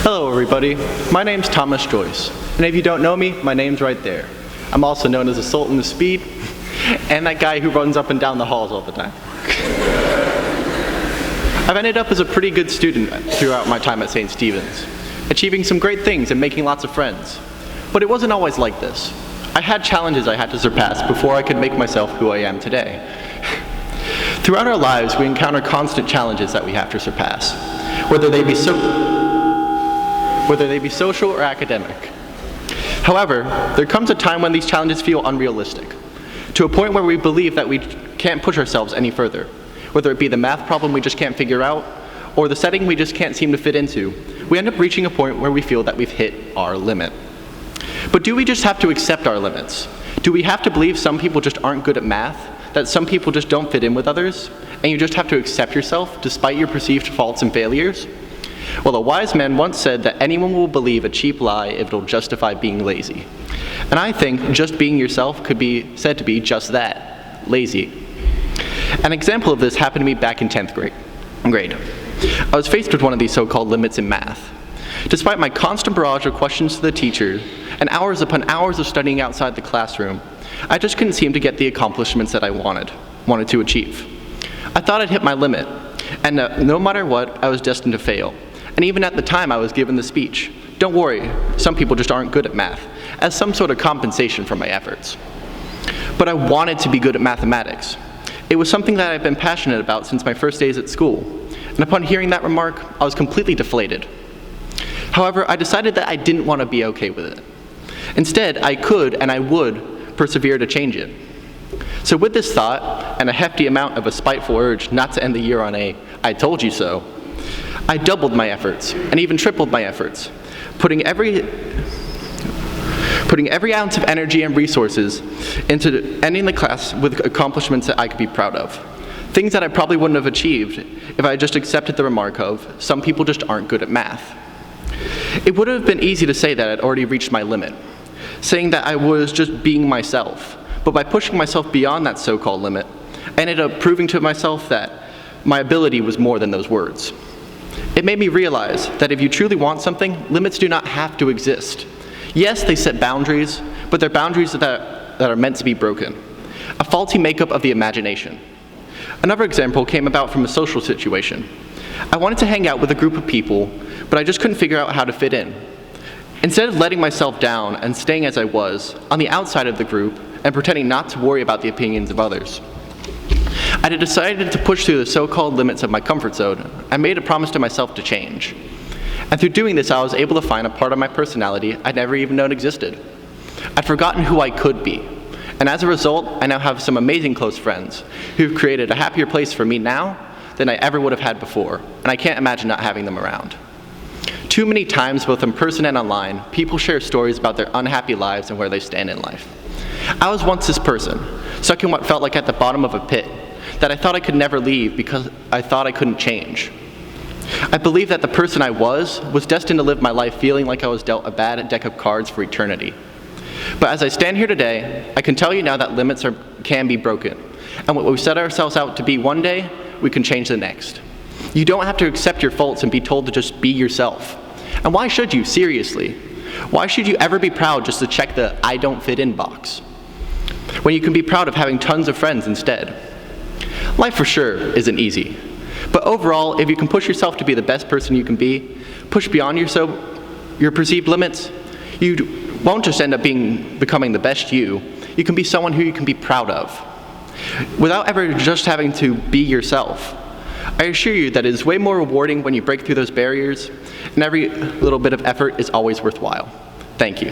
Hello everybody, my name's Thomas Joyce, and if you don't know me, my name's right there. I'm also known as the Sultan of Speed, and that guy who runs up and down the halls all the time. I've ended up as a pretty good student throughout my time at St. Stephen's, achieving some great things and making lots of friends. But it wasn't always like this. I had challenges I had to surpass before I could make myself who I am today. Throughout our lives, we encounter constant challenges that we have to surpass, whether they be social or academic. However, there comes a time when these challenges feel unrealistic, to a point where we believe that we can't push ourselves any further, whether it be the math problem we just can't figure out, or the setting we just can't seem to fit into. We end up reaching a point where we feel that we've hit our limit. But do we just have to accept our limits? Do we have to believe some people just aren't good at math, that some people just don't fit in with others, and you just have to accept yourself despite your perceived faults and failures? Well, a wise man once said that anyone will believe a cheap lie if it'll justify being lazy. And I think just being yourself could be said to be just that, lazy. An example of this happened to me back in 10th grade. I was faced with one of these so-called limits in math. Despite my constant barrage of questions to the teacher and hours upon hours of studying outside the classroom, I just couldn't seem to get the accomplishments that I wanted to achieve. I thought I'd hit my limit, and no matter what, I was destined to fail. And even at the time I was given the speech, "Don't worry, some people just aren't good at math," as some sort of compensation for my efforts. But I wanted to be good at mathematics. It was something that I've been passionate about since my first days at school, and upon hearing that remark, I was completely deflated. However, I decided that I didn't want to be okay with it. Instead, I could and I would persevere to change it. So with this thought, and a hefty amount of a spiteful urge not to end the year on a "I told you so," I doubled my efforts, and even tripled my efforts, putting every ounce of energy and resources into ending the class with accomplishments that I could be proud of. Things that I probably wouldn't have achieved if I just accepted the remark of, "Some people just aren't good at math." It would have been easy to say that I'd already reached my limit, saying that I was just being myself. But by pushing myself beyond that so-called limit, I ended up proving to myself that my ability was more than those words. It made me realize that if you truly want something, limits do not have to exist. Yes, they set boundaries, but they're boundaries that are meant to be broken. A faulty makeup of the imagination. Another example came about from a social situation. I wanted to hang out with a group of people, but I just couldn't figure out how to fit in. Instead of letting myself down and staying as I was, on the outside of the group, and pretending not to worry about the opinions of others, I had decided to push through the so-called limits of my comfort zone and made a promise to myself to change. And through doing this, I was able to find a part of my personality I'd never even known existed. I'd forgotten who I could be. And as a result, I now have some amazing close friends who've created a happier place for me now than I ever would have had before, and I can't imagine not having them around. Too many times, both in person and online, people share stories about their unhappy lives and where they stand in life. I was once this person, stuck in what felt like at the bottom of a pit, that I thought I could never leave because I thought I couldn't change. I believed that the person I was destined to live my life feeling like I was dealt a bad deck of cards for eternity. But as I stand here today, I can tell you now that limits can be broken. And what we set ourselves out to be one day, we can change the next. You don't have to accept your faults and be told to just be yourself. And why should you, seriously? Why should you ever be proud just to check the "I don't fit in" box, when you can be proud of having tons of friends instead? Life for sure isn't easy. But overall, if you can push yourself to be the best person you can be, push beyond your perceived limits, you won't just end up becoming the best you can be someone who you can be proud of, without ever just having to be yourself. I assure you that it is way more rewarding when you break through those barriers, and every little bit of effort is always worthwhile. Thank you.